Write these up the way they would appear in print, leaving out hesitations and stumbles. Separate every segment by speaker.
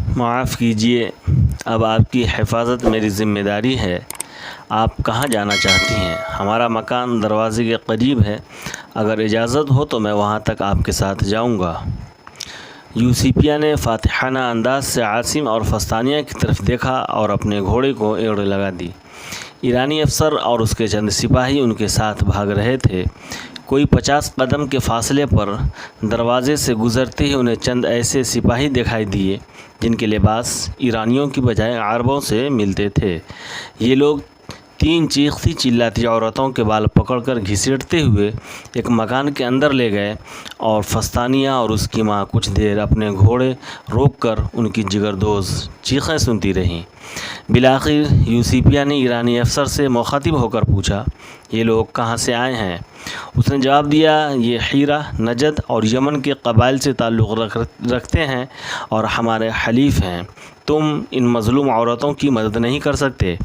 Speaker 1: معاف کیجیے، اب آپ کی حفاظت میری ذمہ داری ہے۔ آپ کہاں جانا چاہتی ہیں؟ ہمارا مکان دروازے کے قریب ہے، اگر اجازت ہو تو میں وہاں تک آپ کے ساتھ جاؤں گا۔ یوسیپیہ نے فاتحانہ انداز سے عاصم اور فستانیہ کی طرف دیکھا اور اپنے گھوڑے کو ایڑ لگا دی۔ ایرانی افسر اور اس کے چند سپاہی ان کے ساتھ بھاگ رہے تھے۔ کوئی 50 قدم کے فاصلے پر دروازے سے گزرتے ہی انہیں چند ایسے سپاہی دکھائی دیے جن کے لباس ایرانیوں کی بجائے عربوں سے ملتے تھے۔ یہ لوگ 3 چیختی چلاتی عورتوں کے بال پکڑ کر گھسیٹتے ہوئے ایک مکان کے اندر لے گئے اور فستانیہ اور اس کی ماں کچھ دیر اپنے گھوڑے روک کر ان کی جگردوز چیخیں سنتی رہیں۔ بالآخر یوسیپیہ نے ایرانی افسر سے مخاطب ہو کر پوچھا، یہ لوگ کہاں سے آئے ہیں؟ اس نے جواب دیا، یہ حیرہ، نجد اور یمن کے قبائل سے تعلق رکھتے ہیں اور ہمارے حلیف ہیں۔ تم ان مظلوم عورتوں کی مدد نہیں کر سکتے؟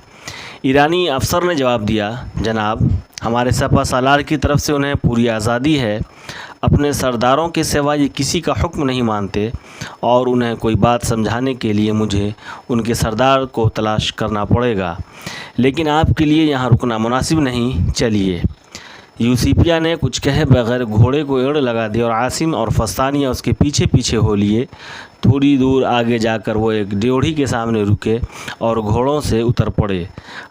Speaker 1: ایرانی افسر نے جواب دیا، جناب، ہمارے سپہ سالار کی طرف سے انہیں پوری آزادی ہے۔ اپنے سرداروں کے سوا یہ کسی کا حکم نہیں مانتے اور انہیں کوئی بات سمجھانے کے لیے مجھے ان کے سردار کو تلاش کرنا پڑے گا، لیکن آپ کے لیے یہاں رکنا مناسب نہیں، چلیے۔ یوسیپیہ نے کچھ کہے بغیر گھوڑے کو ایڑ لگا دی اور عاصم اور فستانیہ اس کے پیچھے پیچھے ہو لیے۔ تھوڑی دور آگے جا کر وہ ایک ڈیوڑھی کے سامنے رکے اور گھوڑوں سے اتر پڑے۔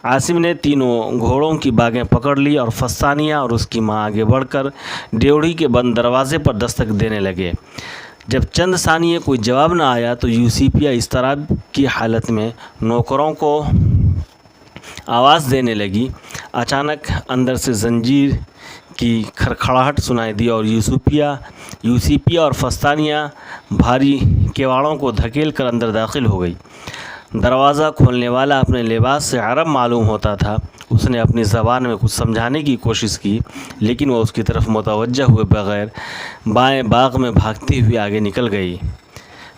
Speaker 1: عاصم نے تینوں گھوڑوں کی باگیں پکڑ لی اور فستانیہ اور اس کی ماں آگے بڑھ کر ڈیوڑھی کے بند دروازے پر دستک دینے لگے۔ جب چند ثانیے کوئی جواب نہ آیا تو یوسیپیہ اضطراب کی حالت میں نوکروں کو آواز دینے لگی۔ اچانک اندر سے زنجیر کی کھڑکھڑاہٹ سنائی دی اور یوسیپیہ اور فستانیہ بھاری کیواڑوں کو دھکیل کر اندر داخل ہو گئی۔ دروازہ کھولنے والا اپنے لباس سے عرب معلوم ہوتا تھا۔ اس نے اپنی زبان میں کچھ سمجھانے کی کوشش کی، لیکن وہ اس کی طرف متوجہ ہوئے بغیر بائیں باغ میں بھاگتی ہوئی آگے نکل گئی۔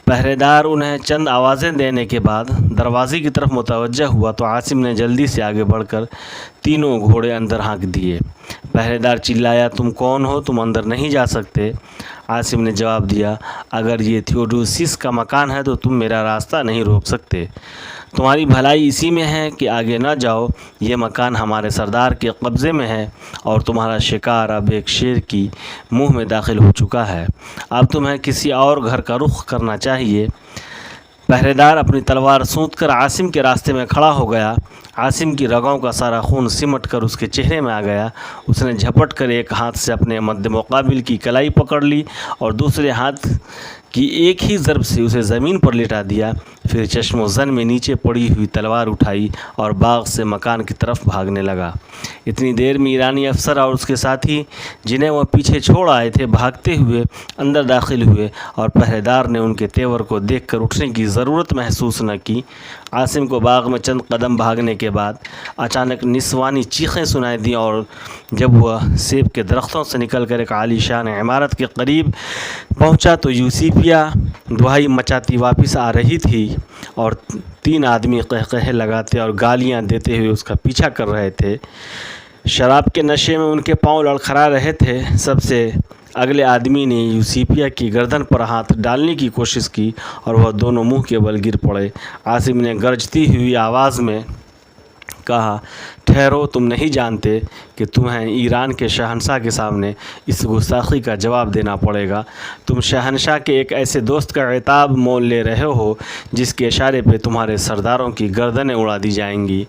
Speaker 1: پہرے دار انہیں چند آوازیں دینے کے بعد دروازے کی طرف متوجہ ہوا تو عاصم نے جلدی سے آگے بڑھ کر تینوں گھوڑے اندر ہانک دیے۔ پہرے دار چلایا، تم کون ہو؟ تم اندر نہیں جا سکتے۔ عاصم نے جواب دیا، اگر یہ تھیوڈوسیس کا مکان ہے تو تم میرا راستہ نہیں روک سکتے۔ تمہاری بھلائی اسی میں ہے کہ آگے نہ جاؤ۔ یہ مکان ہمارے سردار کے قبضے میں ہے اور تمہارا شکار اب ایک شیر کی منہ میں داخل ہو چکا ہے۔ اب تمہیں کسی اور گھر کا رخ کرنا چاہیے۔ پہرے دار اپنی تلوار سونت کر عاصم کے راستے میں کھڑا ہو گیا۔ عاصم کی رگوں کا سارا خون سمٹ کر اس کے چہرے میں آ گیا۔ اس نے جھپٹ کر ایک ہاتھ سے اپنے مد مقابل کی کلائی پکڑ لی اور دوسرے ہاتھ کی ایک ہی ضرب سے اسے زمین پر لٹا دیا۔ پھر چشم و زن میں نیچے پڑی ہوئی تلوار اٹھائی اور باغ سے مکان کی طرف بھاگنے لگا۔ اتنی دیر میں ایرانی افسر اور اس کے ساتھی، جنہیں وہ پیچھے چھوڑ آئے تھے، بھاگتے ہوئے اندر داخل ہوئے اور پہرے دار نے ان کے تیور کو دیکھ کر اٹھنے کی ضرورت محسوس نہ کی۔ عاصم کو باغ میں چند قدم بھاگنے کے بعد اچانک نسوانی چیخیں سنائی دیں اور جب وہ سیب کے درختوں سے نکل کر ایک عالی شان عمارت کے قریب پہنچا تو یوسیپیہ دہائی مچاتی واپس آ رہی تھی اور 3 آدمی قہقہے لگاتے اور گالیاں دیتے ہوئے اس کا پیچھا کر رہے تھے۔ شراب کے نشے میں ان کے پاؤں لڑکھڑا رہے تھے۔ سب سے اگلے آدمی نے یوسیپیہ کی گردن پر ہاتھ ڈالنے کی کوشش کی اور وہ دونوں منہ کے بل گر پڑے۔ عاصم نے گرجتی ہوئی آواز میں کہا، ٹھہرو، تم نہیں جانتے کہ تمہیں ایران کے شہنشاہ کے سامنے اس گستاخی کا جواب دینا پڑے گا۔ تم شہنشاہ کے ایک ایسے دوست کا عتاب مول لے رہے ہو جس کے اشارے پہ تمہارے سرداروں کی گردنیں اڑا دی جائیں گی۔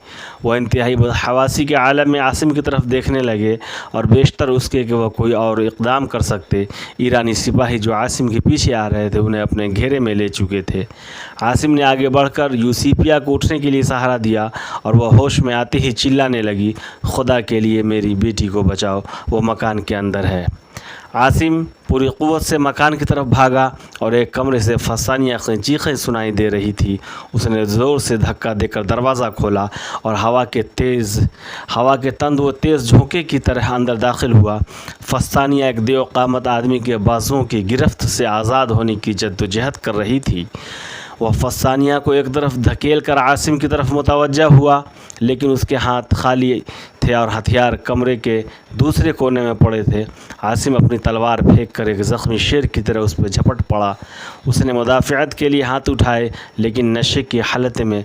Speaker 1: وہ انتہائی بدحواسی کے عالم میں عاصم کی طرف دیکھنے لگے اور بیشتر اس کے کہ وہ کوئی اور اقدام کر سکتے۔ ایرانی سپاہی جو عاصم کے پیچھے آ رہے تھے انہیں اپنے گھیرے میں لے چکے تھے۔ عاصم نے آگے بڑھ کر یوسیپیہ کو اٹھنے کے لیے سہارا دیا اور وہ ہوش میں آتے ہی چلانے لگی، خدا کے لیے میری بیٹی کو بچاؤ، وہ مکان کے اندر ہے۔ عاصم پوری قوت سے مکان کی طرف بھاگا اور ایک کمرے سے فستانیہ کی چیخیں سنائی دے رہی تھی۔ اس نے زور سے دھکا دے کر دروازہ کھولا اور ہوا کے تند و تیز جھونکے کی طرح اندر داخل ہوا۔ فستانیہ ایک دیو قامت آدمی کے بازوؤں کی گرفت سے آزاد ہونے کی جدوجہد کر رہی تھی۔ وہ فستانیہ کو ایک طرف دھکیل کر عاصم کی طرف متوجہ ہوا، لیکن اس کے ہاتھ خالی تھے اور ہتھیار کمرے کے دوسرے کونے میں پڑے تھے۔ عاصم اپنی تلوار پھینک کر ایک زخمی شیر کی طرح اس پہ جھپٹ پڑا۔ اس نے مدافعت کے لیے ہاتھ اٹھائے، لیکن نشے کی حالت میں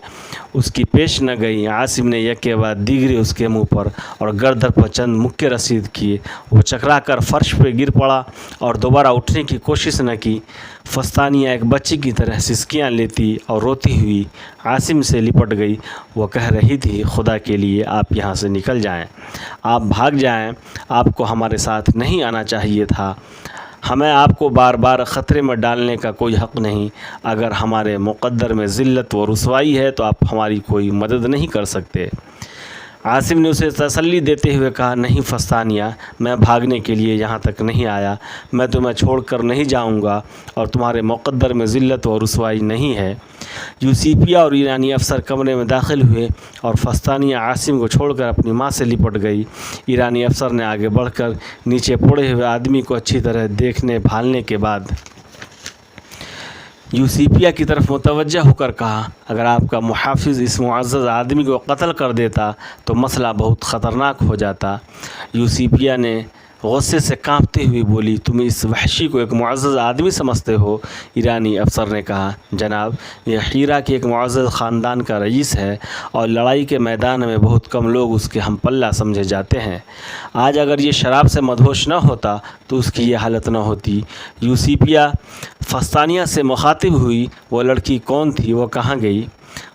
Speaker 1: اس کی پیش نہ گئی۔ عاصم نے یک کے بعد دیگرے اس کے منہ پر اور گردن پر چند مکے رسید کیے۔ وہ چکرا کر فرش پہ گر پڑا اور دوبارہ اٹھنے کی کوشش نہ کی۔ فستانیہ ایک بچی کی طرح سسکیاں لیتی اور روتی ہوئی عاصم سے لپٹ گئی۔ وہ کہہ رہی تھی، خدا کے لیے آپ یہاں سے نکل جائیں، آپ بھاگ جائیں، آپ کو ہمارے ساتھ نہیں آنا چاہیے تھا، ہمیں آپ کو بار بار خطرے میں ڈالنے کا کوئی حق نہیں۔ اگر ہمارے مقدر میں ذلت و رسوائی ہے تو آپ ہماری کوئی مدد نہیں کر سکتے۔ عاصم نے اسے تسلی دیتے ہوئے کہا، نہیں فستانیہ، میں بھاگنے کے لیے یہاں تک نہیں آیا، میں تمہیں چھوڑ کر نہیں جاؤں گا اور تمہارے مقدر میں ذلت و رسوائی نہیں ہے۔ یوسیپیہ اور ایرانی افسر کمرے میں داخل ہوئے اور فستانیہ عاصم کو چھوڑ کر اپنی ماں سے لپٹ گئی۔ ایرانی افسر نے آگے بڑھ کر نیچے پڑے ہوئے آدمی کو اچھی طرح دیکھنے بھالنے کے بعد یوسیپیہ کی طرف متوجہ ہو کر کہا، اگر آپ کا محافظ اس معزز آدمی کو قتل کر دیتا تو مسئلہ بہت خطرناک ہو جاتا۔ یوسیپیہ نے غصے سے کانپتے ہوئے بولی، تم اس وحشی کو ایک معزز آدمی سمجھتے ہو؟ ایرانی افسر نے کہا، جناب، یہ حیرہ کے ایک معزز خاندان کا رئیس ہے اور لڑائی کے میدان میں بہت کم لوگ اس کے ہم پلہ سمجھے جاتے ہیں۔ آج اگر یہ شراب سے مدہوش نہ ہوتا تو اس کی یہ حالت نہ ہوتی۔ یوسیپیہ فستانیہ سے مخاطب ہوئی، وہ لڑکی کون تھی، وہ کہاں گئی؟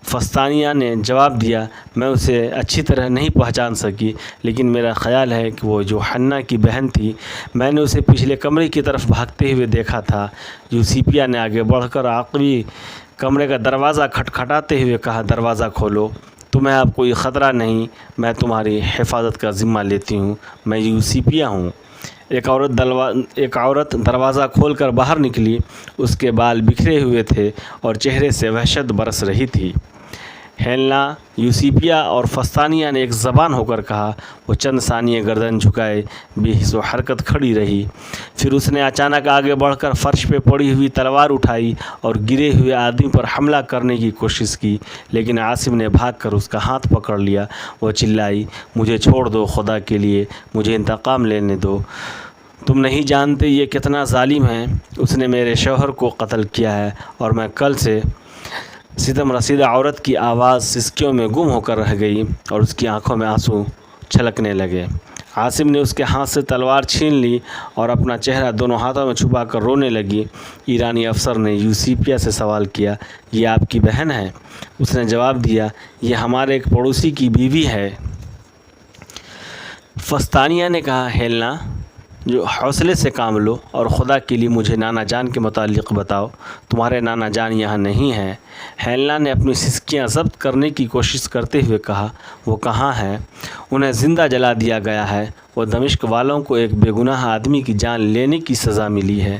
Speaker 1: فستانیہ نے جواب دیا، میں اسے اچھی طرح نہیں پہچان سکی، لیکن میرا خیال ہے کہ وہ جو حنا کی بہن تھی، میں نے اسے پچھلے کمرے کی طرف بھاگتے ہوئے دیکھا تھا۔ یوسیپیہ نے آگے بڑھ کر عقبی کمرے کا دروازہ کھٹکھٹاتے ہوئے کہا، دروازہ کھولو، تمہیں اب کوئی خطرہ نہیں، میں تمہاری حفاظت کا ذمہ لیتی ہوں، میں یوسیپیہ ہوں۔ ایک عورت دروازہ کھول کر باہر نکلی، اس کے بال بکھرے ہوئے تھے اور چہرے سے وحشت برس رہی تھی۔ ہیلنا، یوسیپیہ اور فستانیہ نے ایک زبان ہو کر کہا۔ وہ چند ثانیے گردن جھکائے بے حس و حرکت کھڑی رہی، پھر اس نے اچانک آگے بڑھ کر فرش پہ پڑی ہوئی تلوار اٹھائی اور گرے ہوئے آدمی پر حملہ کرنے کی کوشش کی، لیکن عاصم نے بھاگ کر اس کا ہاتھ پکڑ لیا۔ وہ چلائی، مجھے چھوڑ دو، خدا کے لیے مجھے انتقام لینے دو، تم نہیں جانتے یہ کتنا ظالم ہے، اس نے میرے شوہر کو قتل کیا ہے اور میں کل سے ستم رسیدہ عورت کی آواز سسکیوں میں گم ہو کر رہ گئی اور اس کی آنکھوں میں آنسو چھلکنے لگے۔ عاصم نے اس کے ہاتھ سے تلوار چھین لی اور اپنا چہرہ دونوں ہاتھوں میں چھپا کر رونے لگی۔ ایرانی افسر نے یوسیپیہ سے سوال کیا، یہ آپ کی بہن ہے؟ اس نے جواب دیا، یہ ہمارے ایک پڑوسی کی بیوی ہے۔ فستانیہ نے کہا، ہیلنا، جو حوصلے سے کام لو اور خدا کے لیے مجھے نانا جان کے متعلق بتاؤ، تمہارے نانا جان یہاں نہیں ہیں۔ ہیلنا نے اپنی سسکیاں ضبط کرنے کی کوشش کرتے ہوئے کہا، وہ کہاں ہیں؟ انہیں زندہ جلا دیا گیا ہے، وہ دمشق والوں کو ایک بے گناہ آدمی کی جان لینے کی سزا ملی ہے۔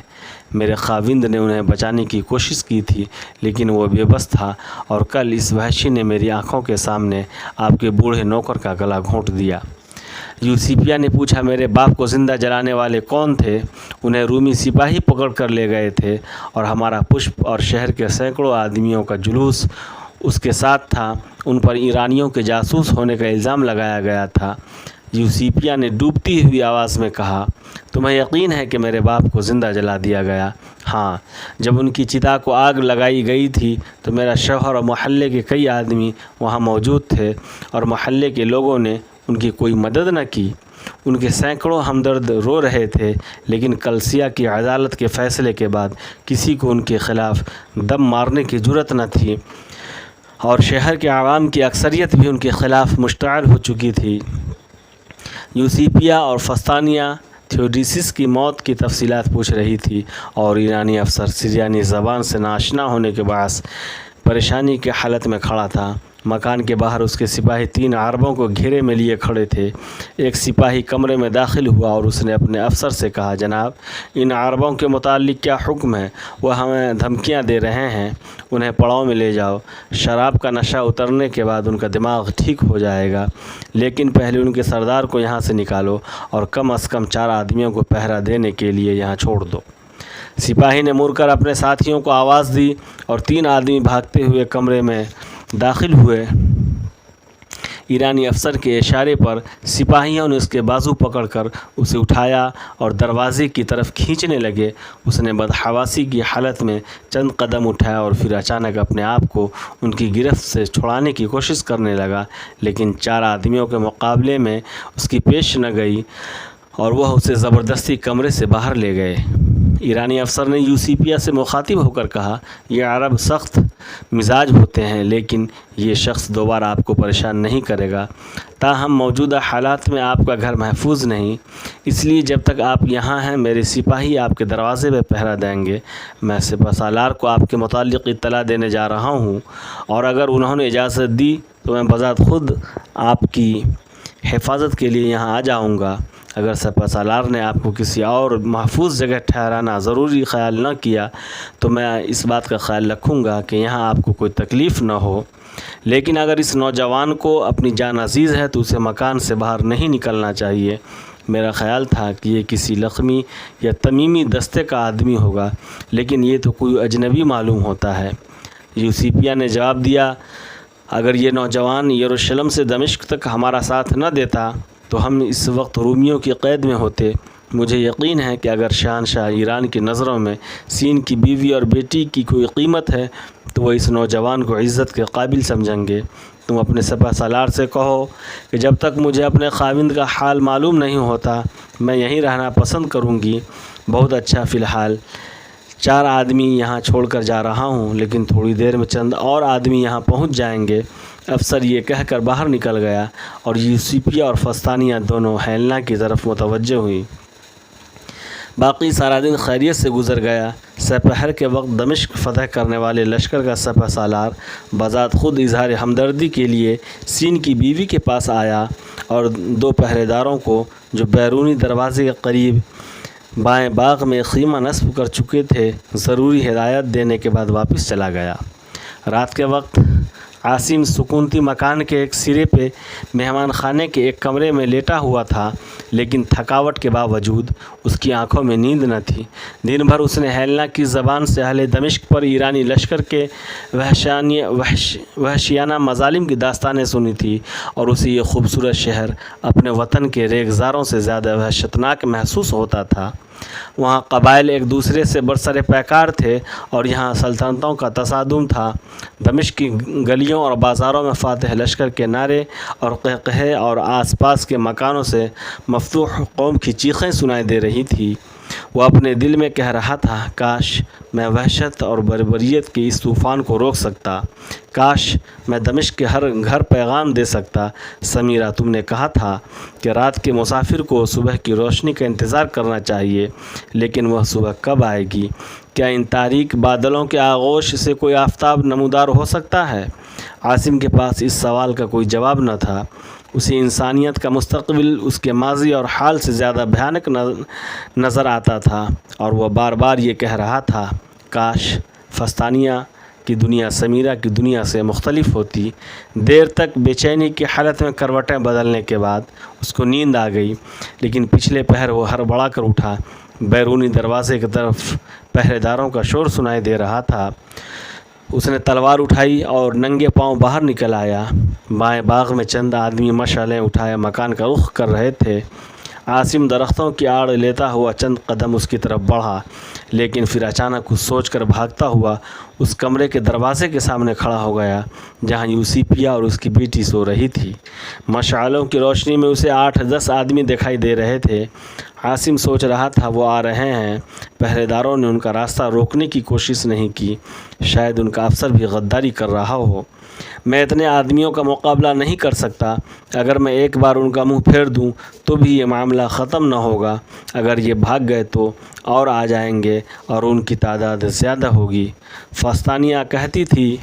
Speaker 1: میرے خاوند نے انہیں بچانے کی کوشش کی تھی، لیکن وہ بے بس تھا اور کل اس وحشی نے میری آنکھوں کے سامنے آپ کے بوڑھے نوکر کا گلا گھونٹ دیا۔ یوسیپیہ نے پوچھا، میرے باپ کو زندہ جلانے والے کون تھے؟ انہیں رومی سپاہی پکڑ کر لے گئے تھے اور ہمارا پشپ اور شہر کے سینکڑوں آدمیوں کا جلوس اس کے ساتھ تھا، ان پر ایرانیوں کے جاسوس ہونے کا الزام لگایا گیا تھا۔ یوسیپیہ نے ڈوبتی ہوئی آواز میں کہا، تمہیں یقین ہے کہ میرے باپ کو زندہ جلا دیا گیا؟ ہاں، جب ان کی چتا کو آگ لگائی گئی تھی تو میرا شوہر اور محلے کے کئی آدمی وہاں موجود تھے اور محلے کے لوگوں نے ان کی کوئی مدد نہ کی۔ ان کے سینکڑوں ہمدرد رو رہے تھے، لیکن کلسیا کی عدالت کے فیصلے کے بعد کسی کو ان کے خلاف دم مارنے کی جرأت نہ تھی اور شہر کے عوام کی اکثریت بھی ان کے خلاف مشتعل ہو چکی تھی۔ یوسیپیہ اور فستانیہ تھیوڈیسس کی موت کی تفصیلات پوچھ رہی تھی اور ایرانی افسر سریانی زبان سے ناشنا ہونے کے باعث پریشانی کی حالت میں کھڑا تھا۔ مکان کے باہر اس کے سپاہی 3 عربوں کو گھیرے میں لیے کھڑے تھے۔ ایک سپاہی کمرے میں داخل ہوا اور اس نے اپنے افسر سے کہا، جناب، ان عربوں کے متعلق کیا حکم ہے؟ وہ ہمیں دھمکیاں دے رہے ہیں، انہیں پڑاؤ میں لے جاؤ، شراب کا نشہ اترنے کے بعد ان کا دماغ ٹھیک ہو جائے گا، لیکن پہلے ان کے سردار کو یہاں سے نکالو اور کم از کم 4 آدمیوں کو پہرا دینے کے لیے یہاں چھوڑ دو۔ سپاہی نے مڑ کر اپنے ساتھیوں کو آواز دی اور 3 آدمی بھاگتے ہوئے کمرے میں داخل ہوئے۔ ایرانی افسر کے اشارے پر سپاہیوں نے اس کے بازو پکڑ کر اسے اٹھایا اور دروازے کی طرف کھینچنے لگے۔ اس نے بدحواسی کی حالت میں چند قدم اٹھایا اور پھر اچانک اپنے آپ کو ان کی گرفت سے چھڑانے کی کوشش کرنے لگا، لیکن 4 آدمیوں کے مقابلے میں اس کی پیش نہ گئی اور وہ اسے زبردستی کمرے سے باہر لے گئے۔ ایرانی افسر نے یوسیپیا سے مخاطب ہو کر کہا، یہ عرب سخت مزاج ہوتے ہیں، لیکن یہ شخص دوبارہ آپ کو پریشان نہیں کرے گا۔ تاہم موجودہ حالات میں آپ کا گھر محفوظ نہیں، اس لیے جب تک آپ یہاں ہیں میرے سپاہی آپ کے دروازے پہ پہرا دیں گے۔ میں سپہ سالار کو آپ کے متعلق اطلاع دینے جا رہا ہوں، اور اگر انہوں نے اجازت دی تو میں بذات خود آپ کی حفاظت کے لیے یہاں آ جاؤں گا۔ اگر سپہ سالار نے آپ کو کسی اور محفوظ جگہ ٹھہرانا ضروری خیال نہ کیا تو میں اس بات کا خیال رکھوں گا کہ یہاں آپ کو کوئی تکلیف نہ ہو، لیکن اگر اس نوجوان کو اپنی جان عزیز ہے تو اسے مکان سے باہر نہیں نکلنا چاہیے۔ میرا خیال تھا کہ یہ کسی لخمی یا تمیمی دستے کا آدمی ہوگا، لیکن یہ تو کوئی اجنبی معلوم ہوتا ہے۔ یوسیپیا نے جواب دیا، اگر یہ نوجوان یروشلم سے دمشق تک ہمارا ساتھ نہ دیتا تو ہم اس وقت رومیوں کی قید میں ہوتے۔ مجھے یقین ہے کہ اگر شہنشاہ ایران کی نظروں میں سین کی بیوی اور بیٹی کی کوئی قیمت ہے تو وہ اس نوجوان کو عزت کے قابل سمجھیں گے۔ تم اپنے سپہ سالار سے کہو کہ جب تک مجھے اپنے خاوند کا حال معلوم نہیں ہوتا میں یہیں رہنا پسند کروں گی۔ بہت اچھا، فی الحال 4 آدمی یہاں چھوڑ کر جا رہا ہوں، لیکن تھوڑی دیر میں چند اور آدمی یہاں پہنچ جائیں گے۔ افسر یہ کہہ کر باہر نکل گیا اور یوسیپیا اور فستانیہ دونوں ہیلنا کی طرف متوجہ ہوئیں۔ باقی سارا دن خیریت سے گزر گیا۔ سپہر کے وقت دمشق فتح کرنے والے لشکر کا سپہ سالار بذات خود اظہار ہمدردی کے لیے سین کی بیوی کے پاس آیا اور 2 پہرے داروں کو جو بیرونی دروازے کے قریب بائیں باغ میں خیمہ نصب کر چکے تھے ضروری ہدایت دینے کے بعد واپس چلا گیا۔ رات کے وقت عاصم سکونتی مکان کے ایک سرے پہ مہمان خانے کے ایک کمرے میں لیٹا ہوا تھا، لیکن تھکاوٹ کے باوجود اس کی آنکھوں میں نیند نہ تھی۔ دن بھر اس نے ہیلنا کی زبان سے اہل دمشق پر ایرانی لشکر کے وحشیانہ مظالم کی داستانیں سنی تھی، اور اسے یہ خوبصورت شہر اپنے وطن کے ریگزاروں سے زیادہ وحشتناک محسوس ہوتا تھا۔ وہاں قبائل ایک دوسرے سے برسر پیکار تھے اور یہاں سلطنتوں کا تصادم تھا۔ دمشق کی گلیوں اور بازاروں میں فاتح لشکر کے نعرے اور قہقہے اور آس پاس کے مکانوں سے مفتوح قوم کی چیخیں سنائی دے رہی تھی۔ وہ اپنے دل میں کہہ رہا تھا، کاش میں وحشت اور بربریت کے اس طوفان کو روک سکتا، کاش میں دمشق کے ہر گھر پیغام دے سکتا۔ سمیرہ، تم نے کہا تھا کہ رات کے مسافر کو صبح کی روشنی کا انتظار کرنا چاہیے، لیکن وہ صبح کب آئے گی؟ کیا ان تاریک بادلوں کے آغوش سے کوئی آفتاب نمودار ہو سکتا ہے؟ عاصم کے پاس اس سوال کا کوئی جواب نہ تھا۔ اسے انسانیت کا مستقبل اس کے ماضی اور حال سے زیادہ بھیانک نظر آتا تھا، اور وہ بار بار یہ کہہ رہا تھا، کاش فستانیہ کی دنیا سمیرہ کی دنیا سے مختلف ہوتی۔ دیر تک بے چینی کی حالت میں کروٹیں بدلنے کے بعد اس کو نیند آ گئی، لیکن پچھلے پہر وہ ہڑبڑا کر اٹھا۔ بیرونی دروازے کی طرف پہرے داروں کا شور سنائی دے رہا تھا۔ اس نے تلوار اٹھائی اور ننگے پاؤں باہر نکل آیا۔ بائیں باغ میں چند آدمی مشعلیں اٹھائے مکان کا رخ کر رہے تھے۔ عاصم درختوں کی آڑ لیتا ہوا چند قدم اس کی طرف بڑھا، لیکن پھر اچانک کچھ سوچ کر بھاگتا ہوا اس کمرے کے دروازے کے سامنے کھڑا ہو گیا جہاں یوسیپیا اور اس کی بیٹی سو رہی تھی۔ مشعلوں کی روشنی میں اسے 8-10 آدمی دکھائی دے رہے تھے۔ عاصم سوچ رہا تھا، وہ آ رہے ہیں۔ پہرے داروں نے ان کا راستہ روکنے کی کوشش نہیں کی، شاید ان کا افسر بھی غداری کر رہا ہو۔ میں اتنے آدمیوں کا مقابلہ نہیں کر سکتا، اگر میں ایک بار ان کا منہ پھیر دوں تو بھی یہ معاملہ ختم نہ ہوگا۔ اگر یہ بھاگ گئے تو اور آ جائیں گے اور ان کی تعداد زیادہ ہوگی۔ فستانیہ کہتی تھی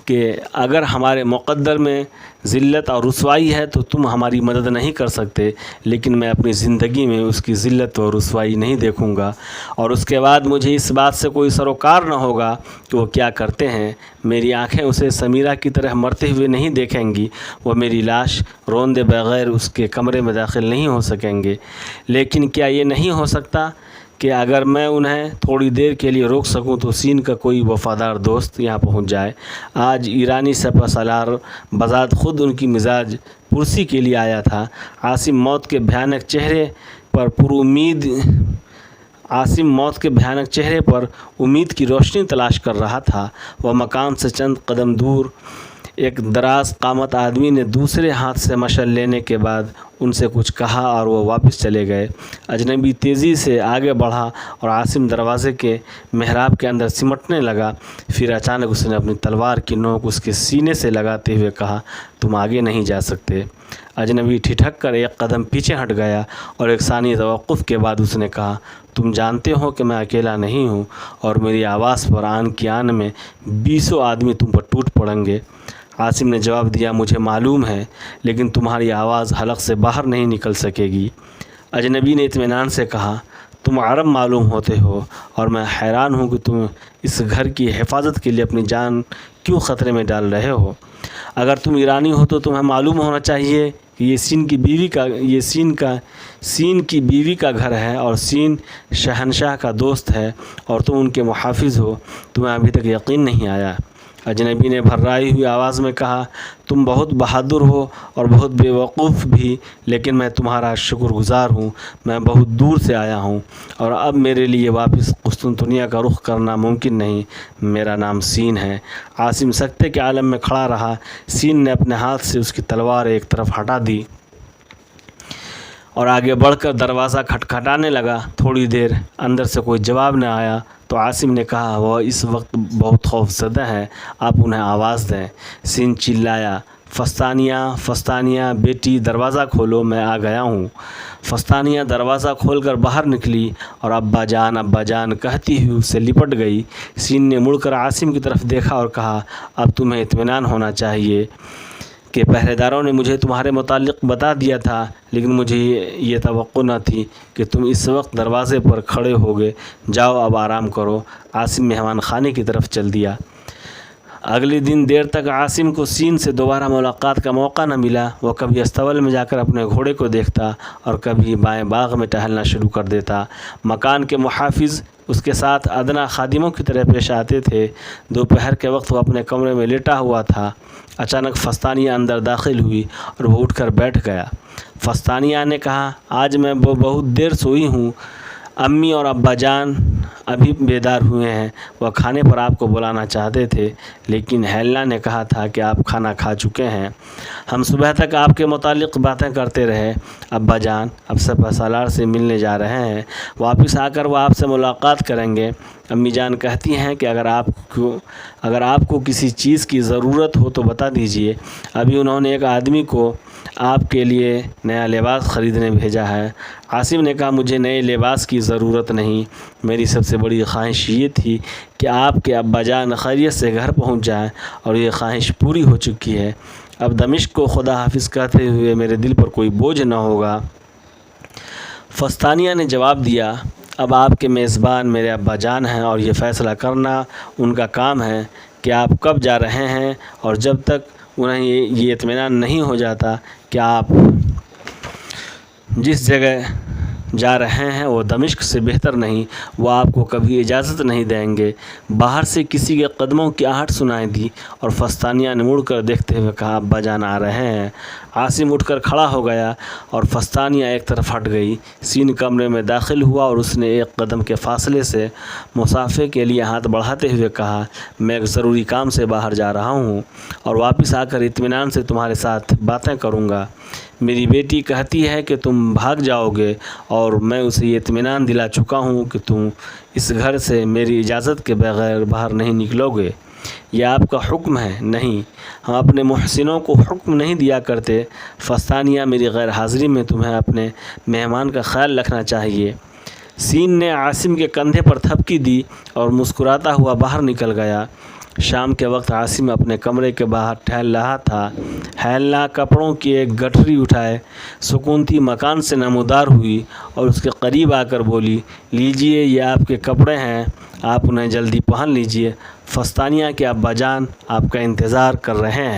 Speaker 1: کہ اگر ہمارے مقدر میں ذلت اور رسوائی ہے تو تم ہماری مدد نہیں کر سکتے، لیکن میں اپنی زندگی میں اس کی ذلت و رسوائی نہیں دیکھوں گا، اور اس کے بعد مجھے اس بات سے کوئی سروکار نہ ہوگا کہ وہ کیا کرتے ہیں۔ میری آنکھیں اسے سمیرہ کی طرح مرتے ہوئے نہیں دیکھیں گی، وہ میری لاش روندے بغیر اس کے کمرے میں داخل نہیں ہو سکیں گے۔ لیکن کیا یہ نہیں ہو سکتا کہ اگر میں انہیں تھوڑی دیر کے لیے روک سکوں تو سین کا کوئی وفادار دوست یہاں پہنچ جائے۔ آج ایرانی سپہ سالار بذات خود ان کی مزاج پرسی کے لیے آیا تھا۔ عاصم موت کے بھیانک چہرے پر امید کی روشنی تلاش کر رہا تھا۔ وہ مکان سے چند قدم دور ایک دراز قامت آدمی نے دوسرے ہاتھ سے مشعل لینے کے بعد ان سے کچھ کہا اور وہ واپس چلے گئے۔ اجنبی تیزی سے آگے بڑھا اور عاصم دروازے کے محراب کے اندر سمٹنے لگا۔ پھر اچانک اس نے اپنی تلوار کی نوک اس کے سینے سے لگاتے ہوئے کہا، تم آگے نہیں جا سکتے۔ اجنبی ٹھٹک کر ایک قدم پیچھے ہٹ گیا اور ایک ثانیہ توقف کے بعد اس نے کہا، تم جانتے ہو کہ میں اکیلا نہیں ہوں اور میری آواز پر آن کی آن میں 20 آدمی تم پر ٹوٹ پڑیں گے۔ عاصم نے جواب دیا، مجھے معلوم ہے، لیکن تمہاری آواز حلق سے باہر نہیں نکل سکے گی۔ اجنبی نے اطمینان سے کہا، تم عرب معلوم ہوتے ہو اور میں حیران ہوں کہ تم اس گھر کی حفاظت کے لیے اپنی جان کیوں خطرے میں ڈال رہے ہو؟ اگر تم ایرانی ہو تو تمہیں معلوم ہونا چاہیے کہ یہ سین کی بیوی کا گھر ہے اور سین شہنشاہ کا دوست ہے اور تم ان کے محافظ ہو۔ تمہیں ابھی تک یقین نہیں آیا؟ اجنبی نے بھررائی ہوئی آواز میں کہا، تم بہت بہادر ہو اور بہت بے وقوف بھی، لیکن میں تمہارا شکر گزار ہوں۔ میں بہت دور سے آیا ہوں اور اب میرے لیے واپس قسطنطنیہ کا رخ کرنا ممکن نہیں۔ میرا نام سین ہے۔ عاصم سکتے کے عالم میں کھڑا رہا۔ سین نے اپنے ہاتھ سے اس کی تلوار ایک طرف ہٹا دی اور آگے بڑھ کر دروازہ کھٹکھٹانے لگا۔ تھوڑی دیر اندر سے کوئی جواب نہ آیا تو عاصم نے کہا، وہ اس وقت بہت خوف زدہ ہیں، آپ انہیں آواز دیں۔ سین چلایا، فستانیہ بیٹی دروازہ کھولو، میں آ گیا ہوں۔ فستانیہ دروازہ کھول کر باہر نکلی اور ابا جان کہتی ہوئی اس سے لپٹ گئی۔ سین نے مڑ کر عاصم کی طرف دیکھا اور کہا، اب تمہیں اطمینان ہونا چاہیے کہ پہرے داروں نے مجھے تمہارے متعلق بتا دیا تھا، لیکن مجھے یہ توقع نہ تھی کہ تم اس وقت دروازے پر کھڑے ہوگے۔ جاؤ اب آرام کرو۔ عاصم مہمان خانے کی طرف چل دیا۔ اگلے دن دیر تک عاصم کو سین سے دوبارہ ملاقات کا موقع نہ ملا۔ وہ کبھی استبل میں جا کر اپنے گھوڑے کو دیکھتا اور کبھی بائیں باغ میں ٹہلنا شروع کر دیتا۔ مکان کے محافظ اس کے ساتھ ادنیٰ خادموں کی طرح پیش آتے تھے۔ دوپہر کے وقت وہ اپنے کمرے میں لیٹا ہوا تھا۔ اچانک فستانیہ اندر داخل ہوئی اور وہ اٹھ کر بیٹھ گیا۔ فستانیہ نے کہا، آج میں بہت دیر سوئی ہوں۔ امی اور ابا جان ابھی بیدار ہوئے ہیں۔ وہ کھانے پر آپ کو بلانا چاہتے تھے، لیکن ہیلنا نے کہا تھا کہ آپ کھانا کھا چکے ہیں۔ ہم صبح تک آپ کے متعلق باتیں کرتے رہے۔ ابا جان اب سپہ سالار سے ملنے جا رہے ہیں، واپس آ کر وہ آپ سے ملاقات کریں گے۔ امی جان کہتی ہیں کہ اگر آپ کو کسی چیز کی ضرورت ہو تو بتا دیجیے۔ ابھی انہوں نے ایک آدمی کو آپ کے لیے نیا لباس خریدنے بھیجا ہے۔ عاصم نے کہا، مجھے نئے لباس کی ضرورت نہیں، میری سب سے بڑی خواہش یہ تھی کہ آپ کے ابا جان خیریت سے گھر پہنچ جائیں، اور یہ خواہش پوری ہو چکی ہے۔ اب دمشق کو خدا حافظ کہتے ہوئے میرے دل پر کوئی بوجھ نہ ہوگا۔ فستانیہ نے جواب دیا، اب آپ کے میزبان میرے ابا جان ہیں اور یہ فیصلہ کرنا ان کا کام ہے کہ آپ کب جا رہے ہیں، اور جب تک انہیں یہ اطمینان نہیں ہو جاتا کہ آپ جس جگہ جا رہے ہیں وہ دمشق سے بہتر نہیں، وہ آپ کو کبھی اجازت نہیں دیں گے۔ باہر سے کسی کے قدموں کی آہٹ سنائی دی اور فستانیہ نے مڑ کر دیکھتے ہوئے کہا، ابا جان آ رہے ہیں۔ عاصم اٹھ کر کھڑا ہو گیا اور فستانیہ ایک طرف ہٹ گئی۔ سین کمرے میں داخل ہوا اور اس نے ایک قدم کے فاصلے سے مصافحے کے لیے ہاتھ بڑھاتے ہوئے کہا، میں ایک ضروری کام سے باہر جا رہا ہوں اور واپس آ کر اطمینان سے تمہارے ساتھ باتیں کروں گا۔ میری بیٹی کہتی ہے کہ تم بھاگ جاؤ گے، اور میں اسے یہ اطمینان دلا چکا ہوں کہ تم اس گھر سے میری اجازت کے بغیر باہر نہیں نکلو گے۔ یہ آپ کا حکم ہے؟ نہیں، ہم اپنے محسنوں کو حکم نہیں دیا کرتے۔ فستانیہ، میری غیر حاضری میں تمہیں اپنے مہمان کا خیال رکھنا چاہیے۔ سین نے عاصم کے کندھے پر تھپکی دی اور مسکراتا ہوا باہر نکل گیا۔ شام کے وقت عاصم اپنے کمرے کے باہر ٹہل رہا تھا۔ ہیلنا کپڑوں کی ایک گٹھری اٹھائے سکونتی مکان سے نمودار ہوئی اور اس کے قریب آ کر بولی، لیجئے، یہ آپ کے کپڑے ہیں، آپ انہیں جلدی پہن لیجئے۔ فستانیہ کے ابا جان آپ کا انتظار کر رہے ہیں۔